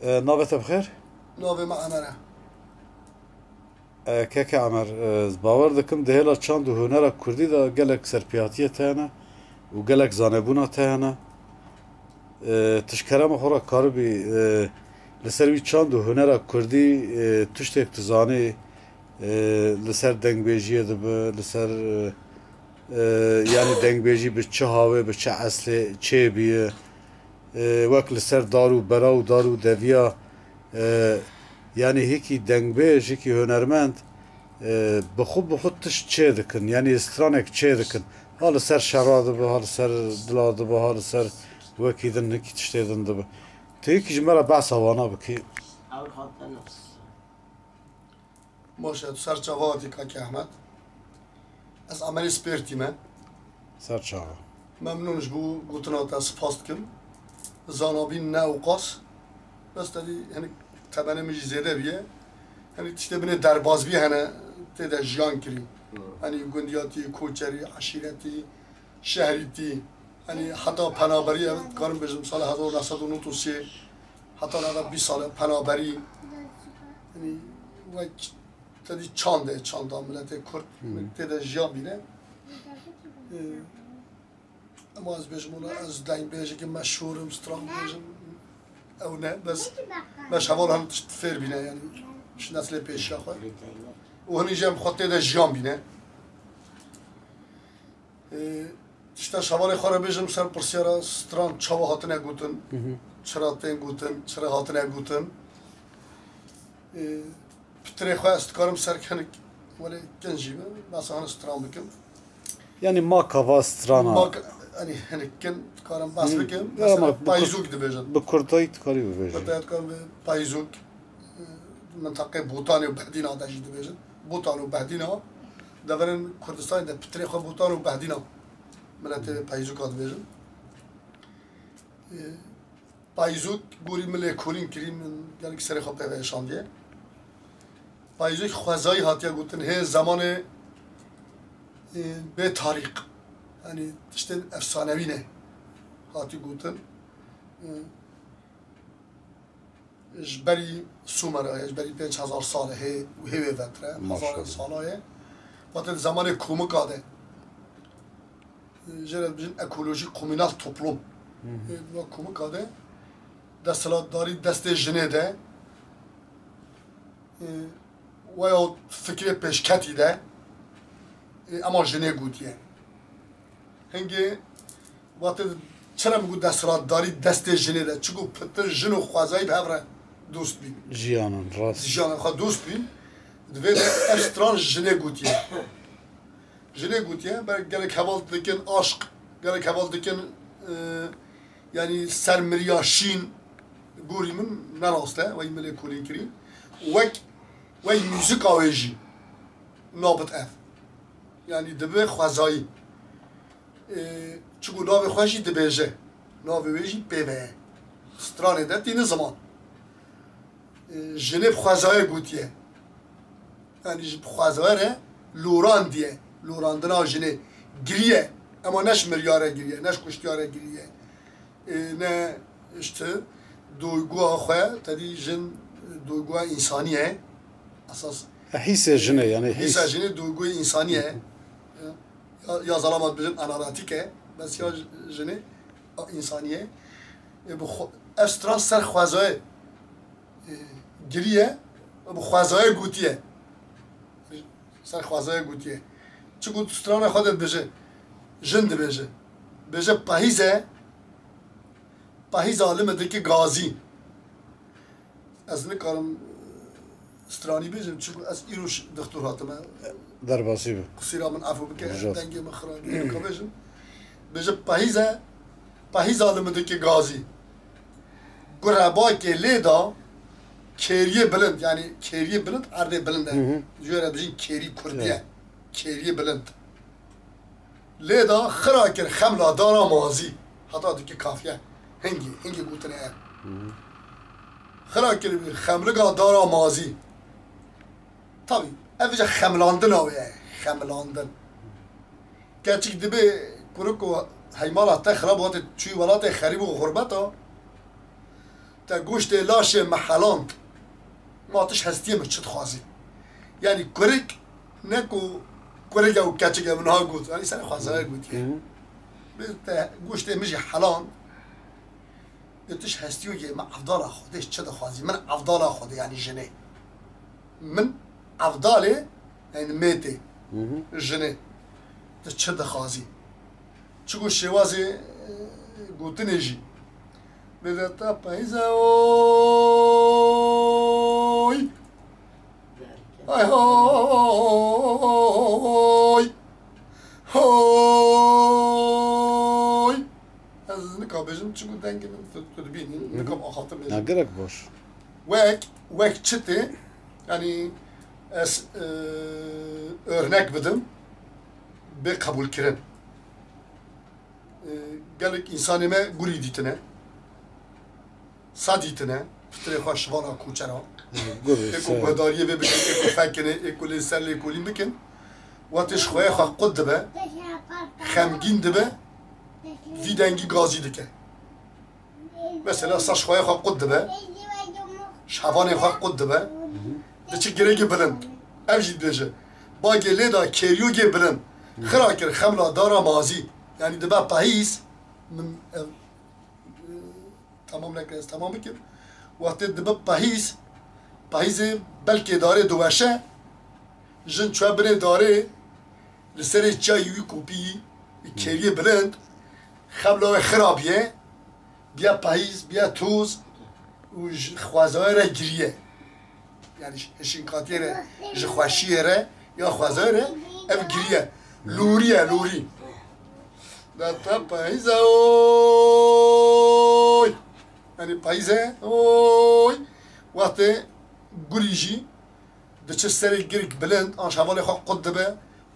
نابت بخیر؟ ناوی ما عمره که عمر باور دکم دهلا چند و هنر کردی دا گلک سرپیاتیه تاینه و گلک زانبونا تاینه تشکرم خورا کار بی لسر وی چند و هنر کردی تشت اکتزانی لسر دنگبیجیه دبه لسر یعنی دنگبیجی به چه هاوه به چه اصله چه بیه وقت لسر دارو براو دارو دویا yani heki dengbeş, heki hünermend بخود تش چه دکن یعنی استرانک چه دکن حال سر شراده به حال سر دلاده به حال سر وکیدن نکی تشتیدن دبه تو یکی جمعه بحث هوانا بکی باشه تو سر چواتی که احمد از عملی سپرتیمه سر چاوا ممنونش بو گوتنات از پاست کم زانابین نه اوقاس بس دادی یعنی تبنه میجی زیده بیه یعنی تشته بینه درباز بیه هنه تیده جیان کری یعنی گندیاتی، کوچری، عشیرتی، شهریتی یعنی حتی پنابری کارم بجم سال 1993 حتی نده 20 سال پنابری یعنی وک تدی چانده ملت کرد تیده جیان بینه اما از بجم اونا از دنگ بیجه که مشهورم سترانگ بجم او نه بس باش هوال هم فر بینه یعنی نسل پیشیا خواهد و هنی جمع خود تیده جیان بینه تشتا شوال خواه بیجم سر پرسیارا ستران چاوا هاتنه گوتن چرا تین گوتن چرا هاتنه گوتن پتره خواه استکارم سر کنک ولی کنجیبه بس هن ستران بکم yani ma kava strana hani ken karam bas bikim payzuk dibêjin bi Kurdayî dikarî bibêjin Kurdayî karam payzuk mintaqê Botanê û Behdîna de jî dibêjin Botan û Behdîna deverin Kurdistanê de pitirê xwe Botan û Behdîna miletê payzûka dibêjin payzûk gorî milê kolîn kirî min gelek serê xwe pê veşandiye payzûk xwezayî hatiye gotin hê zamanê bê tarîq yani işte efsanevi ne hati guten jberi Sumera jberi 5000 sale he vetre 1000 sale fakat zamanı komik adı jere bizim ekolojik komünal toplum bu komik adı destelatdari deste jenede veya fikri peşketi de ama jene gutiye هنگه وقتی چرا میگو دسترادداری دست جنه ده چگو پتر جن و خوازایی به هفره دوست بین جیانان راست جیانان خواه دوست بین دوی ده افستران جنه گوتیه جنه گوتیه برای گلک حوال دکن عشق گلک حوال دکن yani sermiryashîn gorî min nerast e wey milê kolîn kirî wek wey müzik awê jî nabit ev yani dibe xwezayî çuku navê xwe jî dibêje navê wê jî pêve ye stranê de tîne zaman jinê bi xwezayê gotiye yani ji bi xwezayê re loran diye lorandina jinê giriye ama neş miryare giriye neş kuştiyare giriye ne işte duyguya xwe tedî jin duyguya insani ye esas hîsê jinê yani hîsa jinê duyguya insani ye ya zalamat bijin anaratik e bes ya jinê insaniye bu ev stran ser xwezayê giriye bu xwezayê gotiye ser xwezayê gotiye çiku strana xwe de dibêje jin dibêje bêje pahîz alimedeki gazî ez nikarim stranî bêjim çiku ez îroj dixtur hatime derbasî bi qusîra min afû bike dengê min xirabî bêjim bêje pahîz alimedeki gazî gurebakê lê da kêriyê bilind yani kêriyê bilind erdê bilind e jêre bijîn kêrî kurdiye kêriyê bilind lê da xira kir xemla dana mazî heta dikê kafiye hingê gotine ev xira kir xemliga dana mazî tabii ev jî xemlandin awe ye xemlandin gerçek dibe kuruk û heymala te xirab hatê çûyî welatê xerîb û xurbeta تا گوشت لاش محلاند ما تش هستیم چت خوازی یعنی کرک نکو کرک او کچک منها گوت یعنی سر خوازه گوت تا گوشت میجی حلان تش هستیو که من افضل خودش چه خوازی من افضل خود یعنی جنه من افضله یعنی میته جنه تش چه خوازی چگو شوازی گوتنجی بده تا پایزه اوی ای هوی هوی از نکابجم چگو دنگی من تدبینی نکاب آخاتم بجم نگرک باش وک چته یعنی از örnek بدم به قبول کردن gelek insanı me guri ditine, sa ditine, fitre xoş vana kuçera. Eko bedariye ve bikin, eko fekine, eko leserle, eko lim bikin. Vatiş xoya xo qud dibe, xemgin dibe, videngi gazi dike. Mesela saç xoya xo qud dibe, şavanı xo qud dibe, diçi giregi bilind. Ev jid beje. Bagê lê da keriyo gê bilind. Xira kir xemla dara mazî. Yani dibe pahîs من تمام نکرد تمام بکن وقتی دب پهیز بلکه داره دوشه جن چه بره داره لسر چایوی کوپی کریه بلند خبلا خرابیه بیا پهیز بیا توز و خوازای را گریه یعنی هشینکاتی را جخواشیه را یا خوازای را اف گریه لوری داتا پاییزه اوی یعنی پاییزه اوی وقتی گلیجی دچه سری گرگ بلند آنش حوالی خواه قد دبه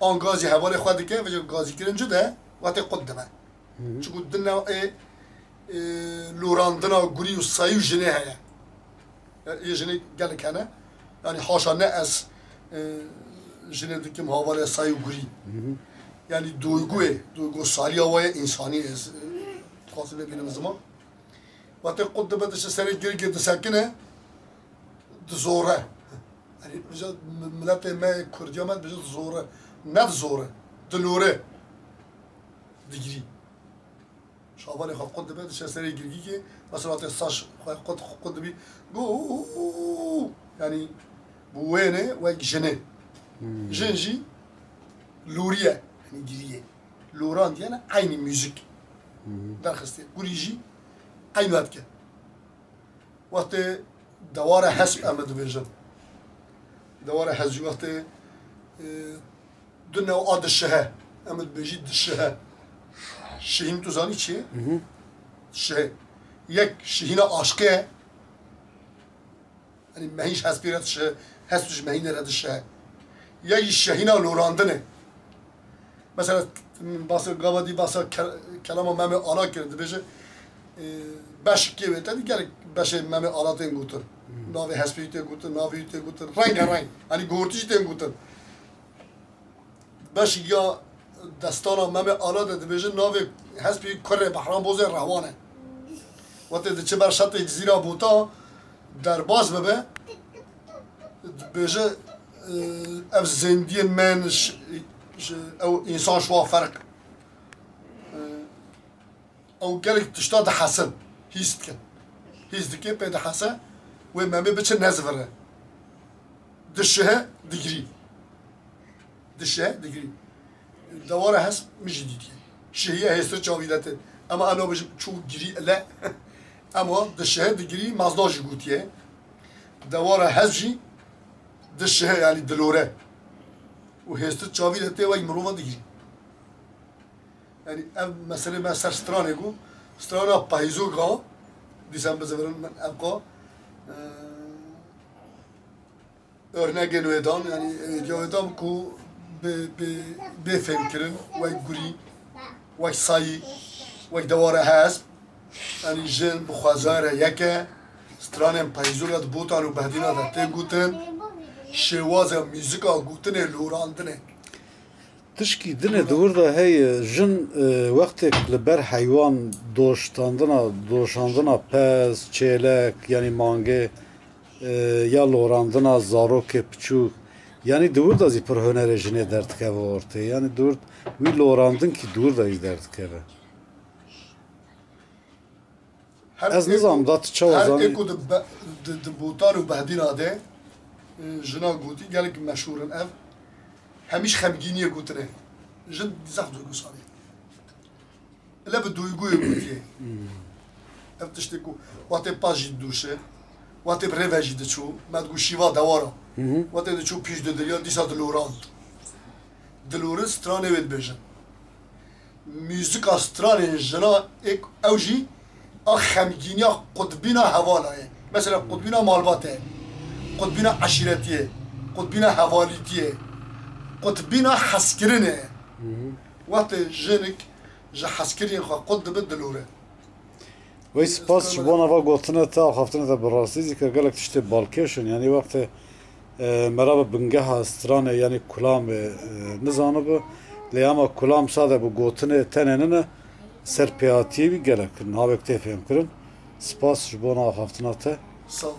آن گازی حوالی خواه دکه و جو گازی کرن جده وقتی قد دبه چون دنیا لوراندنا گلی و سایو جنه هیا یه جنه گل کنه یعنی حاشا نه از جنه دکیم حوالی سایو گلی yani duygu sali havaya insani ez خاصه ببینم زمان وقتی قد بدش سری گرگ دسکنه دزوره yani bize millete me Kürdiyamet bize zore ne zore dlore digri şabane qad بدش سری گرگی که مثلا وقتی ساش قد بی گو yani بوینه و جنه جنجی لوریه yani giriye. Loran diyene aynı müzik. Derkhiste. Guriji aynı etken. Vakti davara hasb emedu bejim. Davara hasb vakti dünne o adı şehe. Emed bejid şehe. Şehin tuzani çi? Şehe. Yek şehine aşkı. Yani mehiş hasbiret şehe. Hasbiş mehine redi şehe. Yek şehine lorandine. Mesela basa gavadi basa kelama meme ala kirdi beje baş gibi dedi gerek baş meme ala ten gutur navi hasbite gutur navi te gutur rang hani gortici ten gutur baş ya dastana meme ala dedi beje navi hasbi kore bahram boze rahwane وقتی چه بر شط جزیره بوتا در باز ببه beje ev zendiyen men او انسان شو فرق او قالك تشتاد حسن هيستك بيد حسن وما بيبتش نزفره دشها دجري دواره هست مش جديد شهيه هيست جاويدات اما انا بج شو جري لا اما دشها دجري مازداج قوتيه دواره هزجي دشها يعني دلوره وهست جاوید ته وای مروان دیگری یعنی ام مثلا ما سر سترانه گو سترانه پایزو گا دیسم بزرن من ابقا örnek nöydam yani nöydam ku be fekrin وای گوری وای سایی وای دواره هست yani جن بخوازاره یکه سترانه پایزو گاد بوتان و بهدینا دته گوتن شواز موسیقا گوتنه لوراندنه تشکی دنه دور دا هی جن وقتی لبر حیوان دوشاندنا پس چیلک یعنی مانگه یا لوراندنا زاروک پچوک یعنی دور دا زی پر هنر جنه درد که ورته یعنی دور وی لوراندن کی دور دا از درد که از نظام داد چوزانی هر اکو د بوتان و بهدین آده جنا گوتی گلک مشهورن اف همیش خمگینیه گوتنه جن زخ دویگو سانی الا به دویگوی گوتیه اف تشتکو وقتی پاجی دوشه وقتی بروجی دچو مدگو شیوا دوارا وقتی دچو پیش دلیا دیسا دلوراند دلور سترانه وید بجن موزیک سترانه جنا اک اوجی خمگینی قطبینا حوالایه مثلا قطبینا مالباته قطبینا عشیرتیه قطبینا حوالیتیه قطبینا حسکرینه وقت جنک جا حسکرین خواه قطب دلوره وی سپاس شبان اوا گوتنه تا خفتنه تا براستی زیکر گلک تشتی بالکشن یعنی وقت مرا بنگه استرانه یعنی کلام نزانه با لیاما کلام ساده با گوتنه تنینه سرپیاتی بی گلک نابک تفهم کرن سپاس شبان اوا خفتنه تا سال